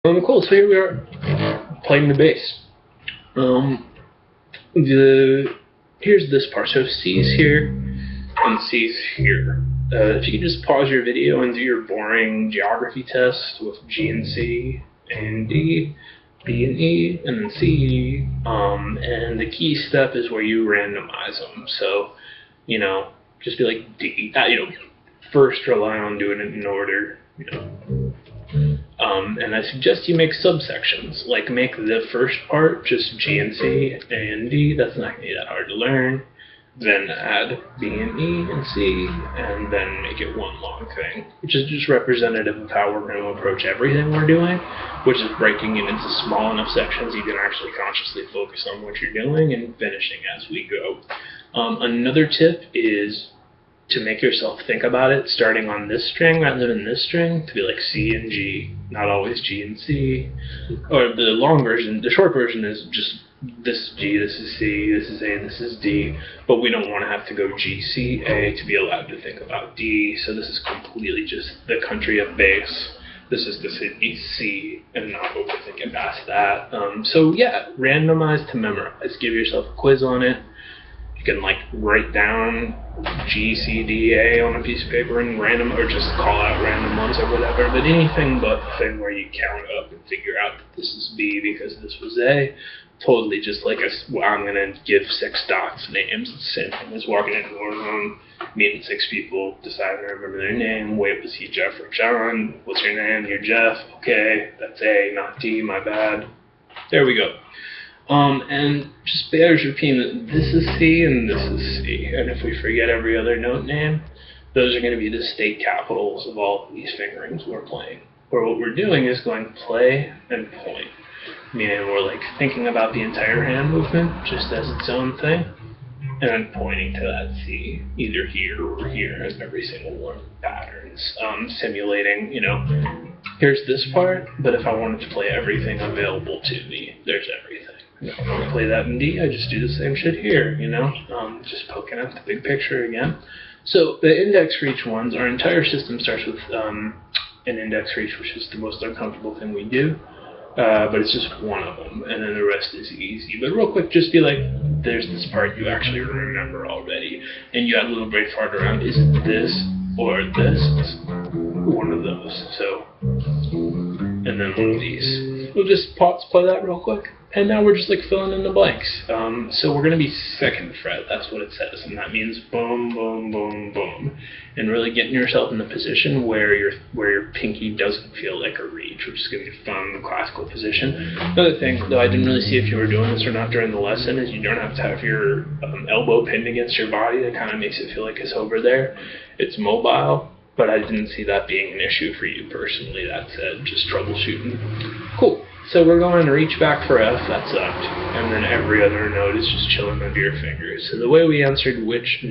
Cool. So here we are playing the bass. Here's this part. So C's here and C's here. If you could just pause your video and do your boring geography test with G and C and D, B and E, and then C. And the key step is where you randomize them. So, just be like D. First rely on doing it in order. And I suggest you make subsections, like make the first part just G and C, A and D, that's not going to be that hard to learn, then add B and E and C, and then make it one long thing, which is just representative of how we're going to approach everything we're doing, which is breaking it into small enough sections you can actually consciously focus on what you're doing and finishing as we go. Another tip is to make yourself think about it, starting on this string rather than this string, to be like C and G, not always G and C. Or the long version, the short version is just this is G, this is C, this is A, this is D, but we don't want to have to go G, C, A to be allowed to think about D, so this is completely just the country of bass. This is the city C, and not overthink it past that. So yeah, randomize to memorize. Give yourself a quiz on it. You can write down G, C, D, A on a piece of paper and random, or just call out random ones or whatever, but anything but the thing where you count up and figure out that this is B because this was A. Totally just I'm going to give 6 dots names. It's the same thing as walking into a room, meeting 6 people, deciding to remember their name. Wait, was he Jeff or John? What's your name? You're Jeff. Okay, that's A, not D, my bad. There we go. And just bears repeating that this is C and this is C. And if we forget every other note name, those are going to be the state capitals of all of these fingerings we're playing. Or what we're doing is going play and point. Meaning we're thinking about the entire hand movement just as its own thing. And then pointing to that C, either here or here in every single one of the patterns. Simulating, here's this part, but if I wanted to play everything available to me, there's everything. If I want to play that in D, I just do the same shit here, just poking at the big picture again. So the index for each ones, our entire system starts with an index for each, which is the most uncomfortable thing we do. But it's just one of them, and then the rest is easy. But real quick, just be like, there's this part you actually remember already, and you add a little brain fart around, is it this or this? It's one of those, so, and then one of these. We'll just play that real quick. And now we're just filling in the blanks. So we're going to be 2nd fret, that's what it says, and that means boom, boom, boom, boom. And really getting yourself in the position where your pinky doesn't feel like a reach, which is going to be fun, classical position. Another thing, though I didn't really see if you were doing this or not during the lesson, is you don't have to have your elbow pinned against your body. That kind of makes it feel like it's over there. It's mobile, but I didn't see that being an issue for you personally. That said, just troubleshooting. Cool. So we're going to reach back for F, that sucked, and then every other note is just chilling under your fingers. So the way we answered which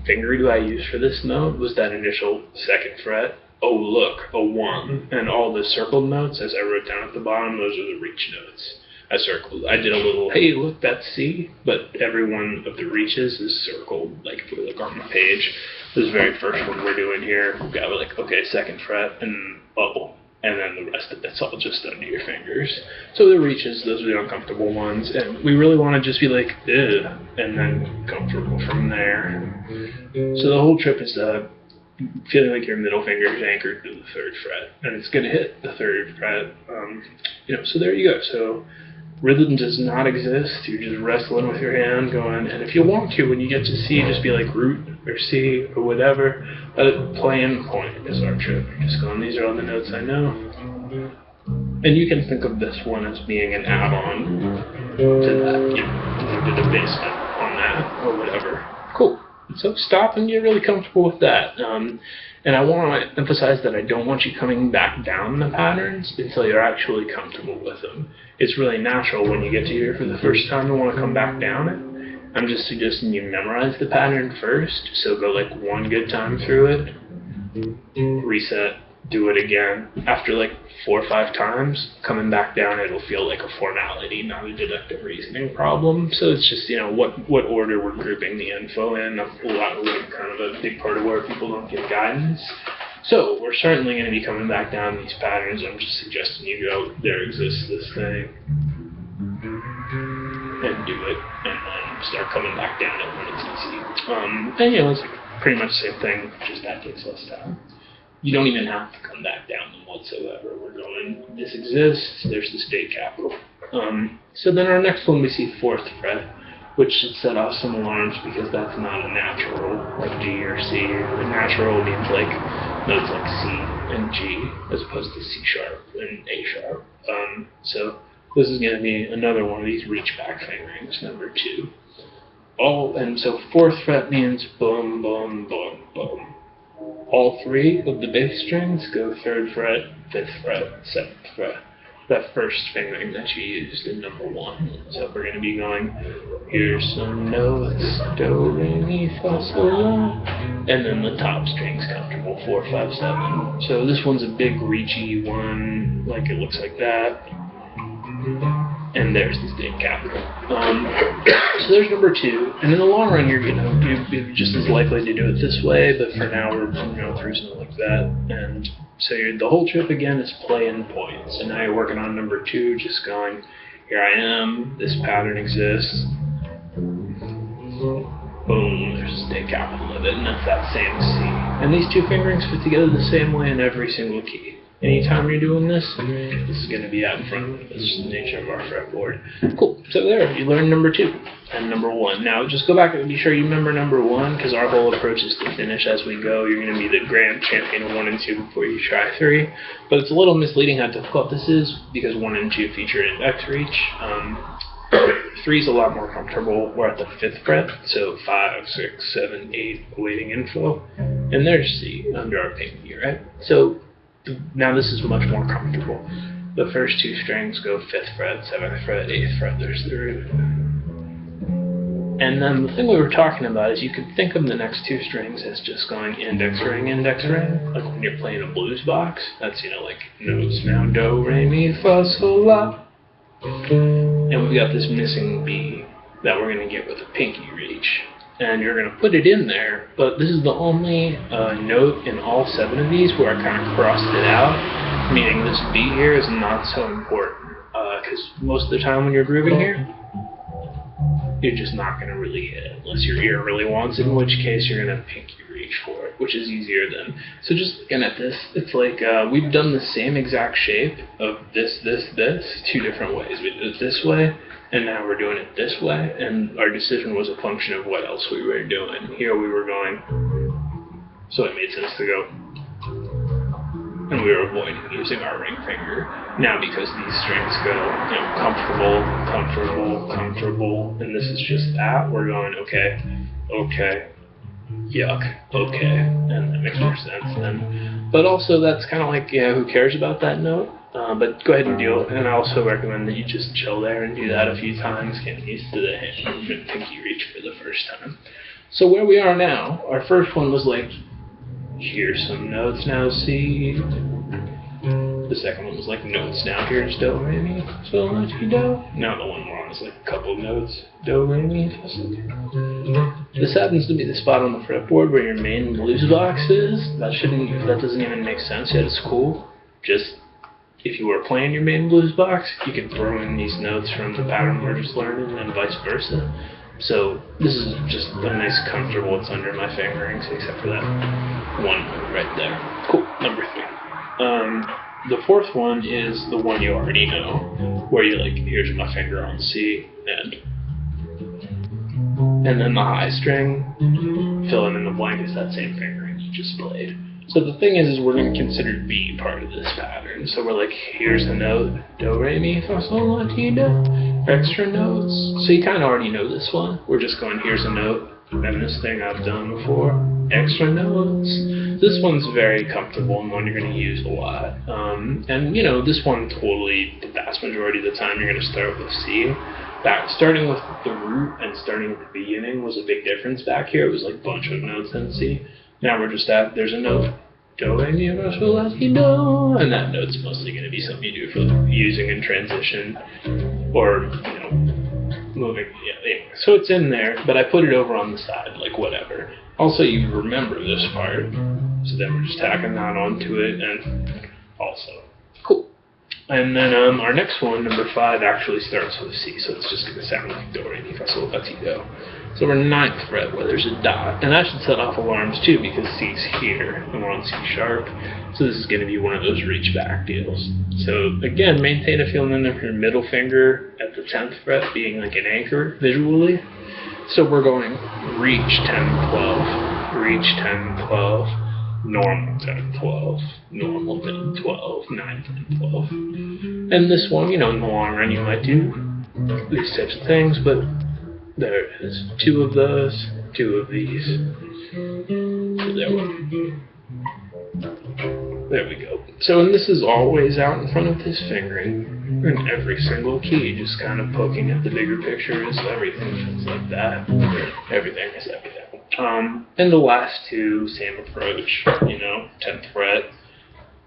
finger do I use for this note was that initial 2nd fret. Oh look, a 1, and all the circled notes, as I wrote down at the bottom, those are the reach notes. I did a little, hey look, that's C, but every one of the reaches is circled, if we look on the page. This very first one we're doing here, we've got okay, 2nd fret, and oh. And then the rest of it's all just under your fingers. So the reaches, those are the uncomfortable ones, and we really want to just be like, ugh, and then comfortable from there. So the whole trip is feeling like your middle finger is anchored to the 3rd fret, and it's going to hit the 3rd fret. So there you go. So rhythm does not exist. You're just wrestling with your hand, going, and if you want to, when you get to C, just be like root or C or whatever. Play and point is our trip. Just going, these are all the notes I know. And you can think of this one as being an add-on to that, to the basement on that or whatever. Cool. So stop and get really comfortable with that. And I want to emphasize that I don't want you coming back down the patterns until you're actually comfortable with them. It's really natural when you get to here for the first time to want to come back down it. I'm just suggesting you memorize the pattern first, so go one good time through it, reset, do it again. After 4 or 5 times, coming back down it'll feel like a formality, not a deductive reasoning problem. So it's just, what order we're grouping the info in. A lot of kind of a big part of where people don't get guidance. So we're certainly going to be coming back down these patterns. I'm just suggesting you go, there exists this thing, and do it, and then start coming back down it when it's easy. And you know, it's pretty much the same thing, just that takes less time. You don't even have to come back down them whatsoever. We're going, this exists, there's the state capital. So then our next one we see 4th fret, which should set off some alarms because that's not a natural, like G or C. The natural means like notes like C and G, as opposed to C sharp and A sharp. So this is going to be another one of these reach back fingerings, number 2. And so 4th fret means boom, boom, boom, boom. All 3 of the bass strings go 3rd fret, 5th fret, 7th fret. That first fingering that you used in number 1. So we're going to be going, here's some notes, do, re, mi, fa, sol, la, and then the top string's comfortable, 4, 5, 7. So this one's a big reachy one, like it looks like that. And there's the state capital. So there's number 2. And in the long run, you're just as likely to do it this way, but for now we're cruising it like that. And so the whole trip again is play and point. So now you're working on number 2, just going, here I am, this pattern exists. Boom, there's the state capital of it, and that's that same C. And these 2 fingerings fit together the same way in every single key. Anytime you're doing this is going to be out in front of it. That's just the nature of our fretboard. Cool. So there, you learned number 2 and number 1. Now just go back and be sure you remember number 1, because our whole approach is to finish as we go. You're going to be the grand champion of 1 and 2 before you try 3. But it's a little misleading how difficult this is, because 1 and 2 feature index reach. 3 is a lot more comfortable. We're at the 5th fret, so 5, 6, 7, 8, awaiting info. And there's C under our pinky, right? So now this is much more comfortable. The first 2 strings go 5th fret, 7th fret, 8th fret, there's the root. And then the thing we were talking about is you can think of the next 2 strings as just going index ring, like when you're playing a blues box. That's, like notes now, do, re, mi, fa, sol, la. And we've got this missing B that we're going to get with a pinky reach. And you're going to put it in there, but this is the only note in all 7 of these where I kind of crossed it out, meaning this B here is not so important, because most of the time when you're grooving here, you're just not going to really hit it, unless your ear really wants it, in which case you're going to pinky reach for it, which is easier than. So just looking at this, it's like we've done the same exact shape of this, 2 different ways. We did it this way, and now we're doing it this way, and our decision was a function of what else we were doing. Here we were going, so it made sense to go, and we were avoiding using our ring finger. Now because these strings go, comfortable, comfortable, comfortable, and this is just that, we're going, okay, yuck, okay, and that makes more sense then. But also that's kind of like, who cares about that note? But go ahead and deal, and I also recommend that you just chill there and do that a few times, get used to the hand movement pinky reach for the first time. So where we are now, our first one was like, here's some notes now, C. The second one was like, notes now, here's do, re, mi, sol, la, ti, do. Now the one we're on is like a couple notes, do, re, mi, fa, sol. This happens to be the spot on the fretboard where your main blues box is. That doesn't even make sense yet, it's cool. Just, if you were playing your main blues box, you could throw in these notes from the pattern we're just learning, and vice versa. So this is just a nice comfortable, it's under my fingerings, except for that one note right there. Cool, number 3. The 4th one is the one you already know, where you're like, here's my finger on C, and then the high string, filling in the blank is that same fingering you just played. So the thing is we're going to consider B part of this pattern. So we're like, here's a note, do, re, mi, fa, sol, la, ti, do, extra notes. So you kind of already know this one. We're just going, here's a note, and this thing I've done before, extra notes. This one's very comfortable and one you're going to use a lot. And this one totally, the vast majority of the time you're going to start with C. Starting with the root and starting at the beginning was a big difference back here. It was like a bunch of notes in C. Now we're just at, there's a note, do, re, mi, fa, sol, la, ti, do, and that note's mostly going to be something you do for using in transition, or, moving, anyway. So it's in there, but I put it over on the side, like whatever. Also, you remember this part, So then we're just tacking that onto it, and also. Cool. And then our next one, number 5, actually starts with C, so it's just going to sound like do, re, mi, fa, sol, la, ti, do. So we're 9th fret where there's a dot, and that should set off alarms too because C's here, and we're on C sharp, so this is going to be one of those reach back deals. So again, maintain a feeling of your middle finger at the 10th fret being like an anchor visually. So we're going reach 10, 12, reach 10, 12, normal 10, 12, normal 10, 12, 9, 10, 12. And this one, you know, in the long run you might do these types of things, but there it is. 2 of those, 2 of these. So there we go. So, and this is always out in front of his fingering in every single key, just kind of poking at the bigger picture is everything, things like that. Everything is everything. And the last 2, same approach, you know, 10th fret,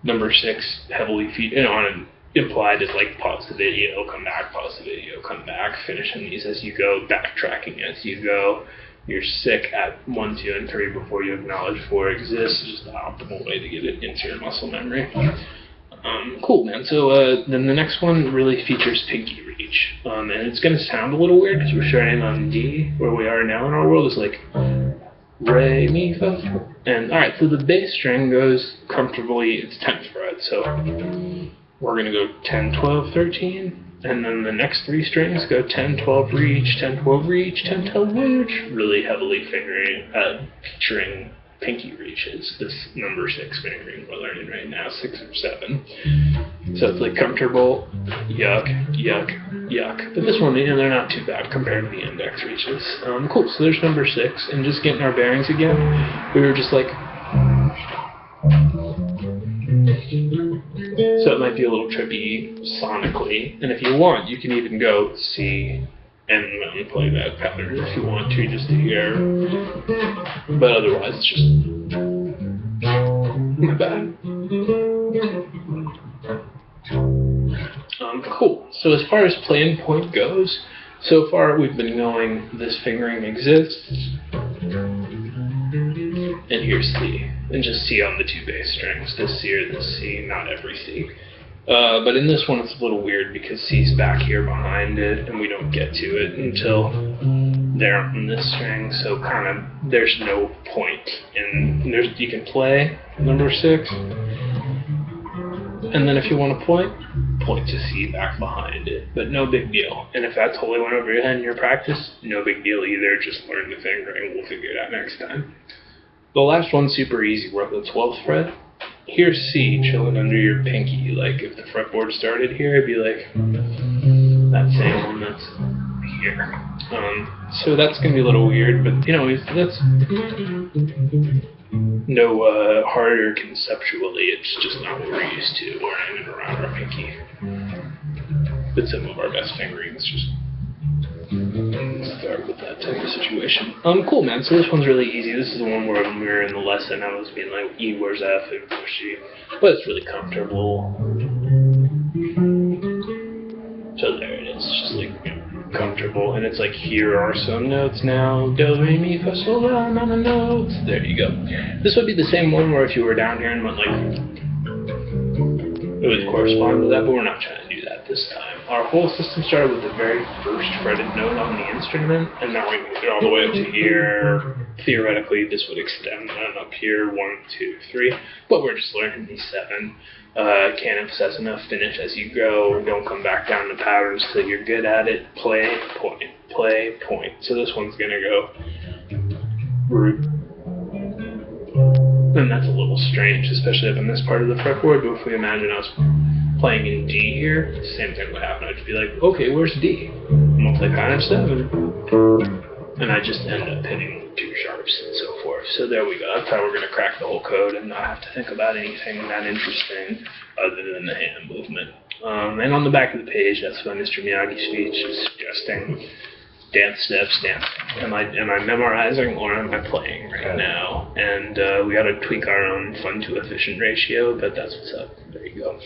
number 6, heavily on implied is like pause the video, come back, pause the video, come back, finishing these as you go, backtracking as you go. You're sick at 1, 2, and 3 before you acknowledge 4 exists. It's just the optimal way to get it into your muscle memory. Cool, man. So then the next one really features pinky reach. And it's going to sound a little weird because we're starting on D, where we are now in our world is like re, mi, fa. And alright, so the bass string goes comfortably, it's 10th fret. So we're going to go 10, 12, 13. And then the next 3 strings go 10, 12, reach, 10, 12, reach, 10, 12, reach. Really heavily featuring pinky reaches. This number 6 fingering we're learning right now, 6 or 7. So it's like comfortable, yuck, yuck, yuck. But this one, you know, they're not too bad compared to the index reaches. Cool, so there's number 6. And just getting our bearings again, we were just like... So it might be a little trippy sonically, and if you want, you can even go C and play that pattern if you want to, just to hear. But otherwise, it's just not bad. Cool. So as far as play and point goes, so far we've been going this fingering exists, and here's C. And just C on the 2 bass strings. This C or this C, not every C. But in this one it's a little weird because C's back here behind it, and we don't get to it until there on this string, so kind of there's no point. And you can play number 6, and then if you want to point to C back behind it, but no big deal. And if that totally went over your head in your practice, no big deal either, just learn the fingering, we'll figure it out next time. The last one's super easy. We're at the 12th fret. Here's C chilling under your pinky. Like if the fretboard started here, it'd be like that same one that's here. So that's gonna be a little weird, but you know, that's no harder conceptually. It's just not what we're used to. We're in and around our pinky. But some of our best fingering is just start with that type of situation. Cool, man. So this one's really easy. This is the one where when we were in the lesson, I was being like, E, where's F, and where's G? But it's really comfortable. So there it is. It's just like, you know, comfortable. And it's like, here are some notes now. Do, re, mi, fa, sol, la, na, na, notes. There you go. This would be the same one where if you were down here and went like, it would correspond to that, but we're not trying to do that this time. Our whole system started with the very first fretted note on the instrument, and now we moved it all the way up to here. Theoretically, this would extend up here, 1, 2, 3, but we're just learning these 7. Can't emphasize enough, finish as you go, don't come back down to patterns till you're good at it. Play, point, play, point. So this one's gonna go root. And that's a little strange, especially up in this part of the fretboard, but if we imagine us playing in D here, same thing would happen. I'd just be like, okay, where's D? I'm gonna play pattern 7. And I just end up hitting 2 sharps and so forth. So there we go. That's how we're gonna crack the whole code and not have to think about anything that interesting other than the hand movement. And on the back of the page, that's why Mr. Miyagi's speech is suggesting dance steps, dance. Am I memorizing or am I playing right now? And we gotta tweak our own fun to efficient ratio, but that's what's up. There you go.